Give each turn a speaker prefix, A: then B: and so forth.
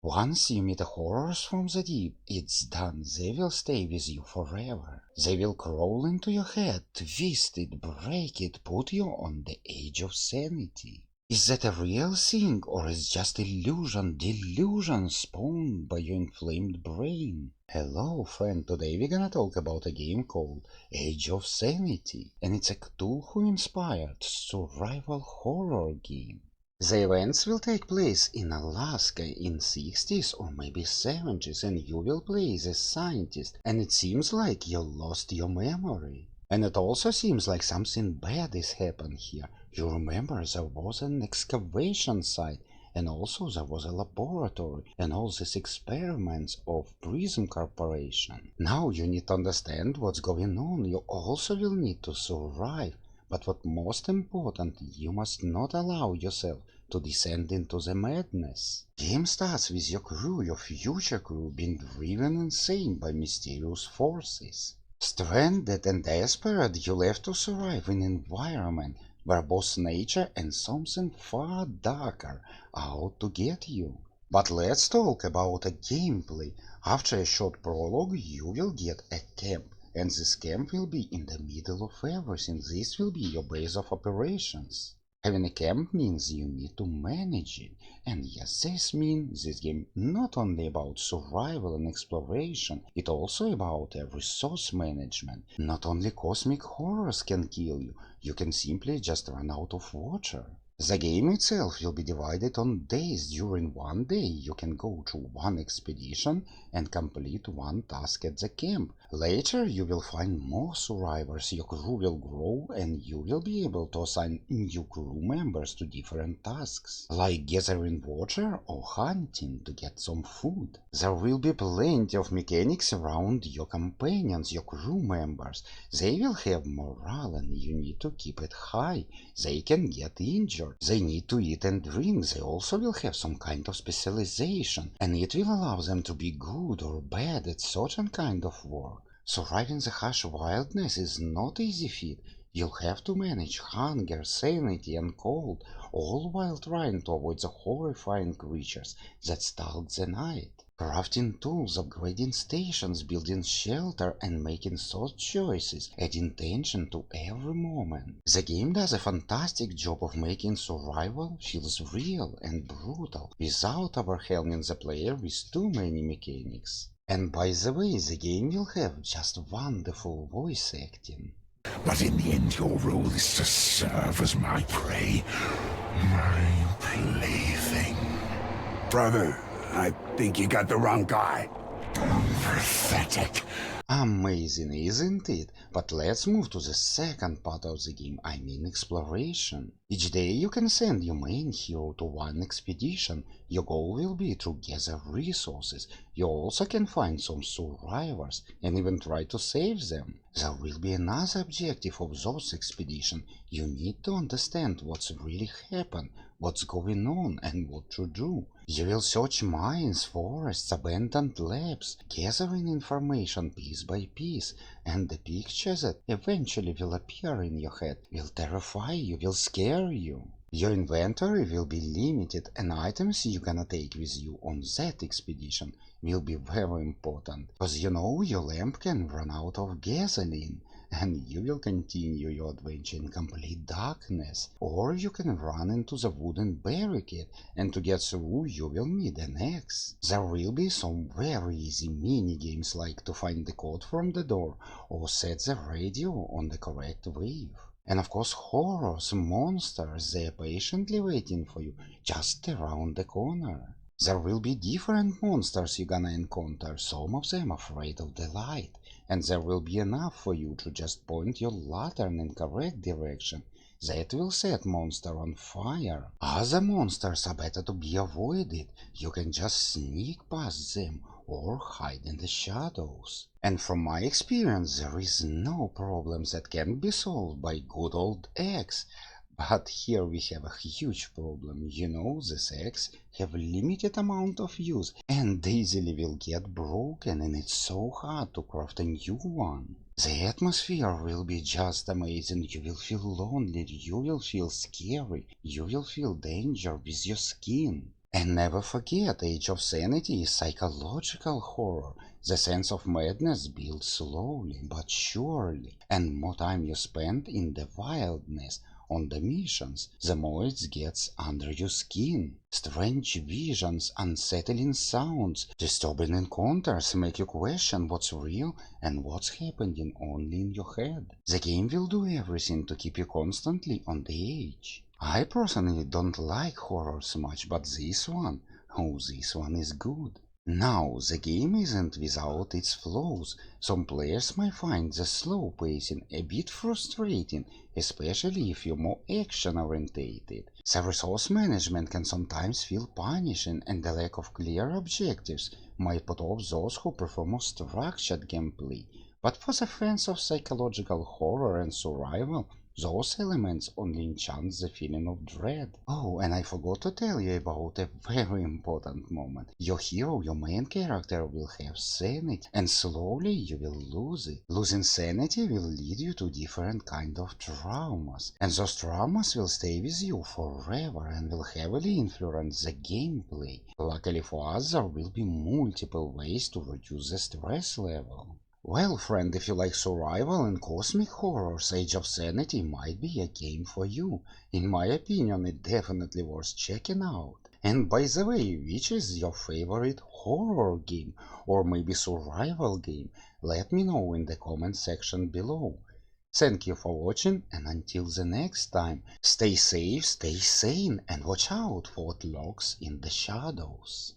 A: Once you meet the horrors from the deep, it's done. They will stay with you forever. They will crawl into your head, twist it, break it, put you on the edge of sanity. Is that a real thing, or is just illusion, delusion spawned by your inflamed brain? Hello friend, today we're gonna talk about a game called Edge of Sanity, and it's a Cthulhu-inspired survival horror game. The events will take place in Alaska in 60s or maybe 70s, and you will play as a scientist, and it seems like you lost your memory. And it also seems like something bad is happening here. You remember there was an excavation site, and also there was a laboratory, and all these experiments of Prism Corporation. Now you need to understand what's going on. You also will need to survive. But what most important, you must not allow yourself to descend into the madness. Game starts with your crew, your future crew, being driven insane by mysterious forces. Stranded and desperate, you left to survive in an environment where both nature and something far darker are out to get you. But let's talk about a gameplay. After a short prologue, you will get a camp. And this camp will be in the middle of everything. This will be your base of operations. Having a camp means you need to manage it. And yes, this means this game not only about survival and exploration, it's also about resource management. Not only cosmic horrors can kill you, you can simply just run out of water. The game itself will be divided on days. During one day you can go to one expedition and complete one task at the camp. Later you will find more survivors, your crew will grow, and you will be able to assign new crew members to different tasks, like gathering water or hunting to get some food. There will be plenty of mechanics around your companions, your crew members. They will have morale and you need to keep it high. They can get injured. They need to eat and drink. They also will have some kind of specialization, and it will allow them to be good or bad at certain kind of work. Surviving the harsh wilderness is not easy feat. You'll have to manage hunger, sanity and cold, all while trying to avoid the horrifying creatures that stalk the night. Crafting tools, upgrading stations, building shelter, and making thought choices, adding tension to every moment. The game does a fantastic job of making survival feels real and brutal, without overwhelming the player with too many mechanics. And by the way, the game will have just wonderful voice acting.
B: But in the end, your role is to serve as my prey, my plaything. Brother, I think you got the wrong guy. Pathetic.
A: Amazing, isn't it? But let's move to the second part of the game, I mean exploration. Each day you can send your main hero to one expedition. Your goal will be to gather resources. You also can find some survivors and even try to save them. There will be another objective of those expeditions. You need to understand what's really happened, what's going on and what to do. You will search mines, forests, abandoned labs, gathering information piece by piece, and the pictures that eventually will appear in your head will terrify you, will scare you. Your inventory will be limited, and items you're gonna take with you on that expedition will be very important, because you know your lamp can run out of gasoline, and you will continue your adventure in complete darkness. Or you can run into the wooden barricade, and to get through you will need an axe. There will be some very easy mini games like to find the code from the door or set the radio on the correct wave. And of course horrors, monsters, they're patiently waiting for you just around the corner. There will be different monsters you're gonna encounter, some of them afraid of the light, and there will be enough for you to just point your lantern in correct direction. That will set monster on fire. Other monsters are better to be avoided. You can just sneak past them or hide in the shadows. And from my experience, there is no problem that can be solved by good old axe. But here we have a huge problem. You know, these eggs have a limited amount of use and easily will get broken, and it's so hard to craft a new one. The atmosphere will be just amazing. You will feel lonely, you will feel scary, you will feel danger with your skin. And never forget, Age of Sanity is psychological horror. The sense of madness builds slowly but surely, and more time you spend in the wildness on the missions, the more it gets under your skin. Strange visions, unsettling sounds, disturbing encounters make you question what's real and what's happening only in your head. The game will do everything to keep you constantly on the edge. I personally don't like horrors much, but this one, oh, this one is good. Now, the game isn't without its flaws. Some players might find the slow pacing a bit frustrating, especially if you're more action-orientated. The resource management can sometimes feel punishing, and the lack of clear objectives might put off those who prefer more structured gameplay. But for the fans of psychological horror and survival, those elements only enhance the feeling of dread. Oh, and I forgot to tell you about a very important moment. Your hero, your main character, will have sanity, and slowly you will lose it. Losing sanity will lead you to different kind of traumas, and those traumas will stay with you forever and will heavily influence the gameplay. Luckily for us, there will be multiple ways to reduce the stress level. Well, friend, if you like survival and cosmic horrors, Age of Sanity might be a game for you. In my opinion, it's definitely worth checking out. And by the way, which is your favorite horror game or maybe survival game? Let me know in the comment section below. Thank you for watching, and until the next time, stay safe, stay sane, and watch out for what lurks in the shadows.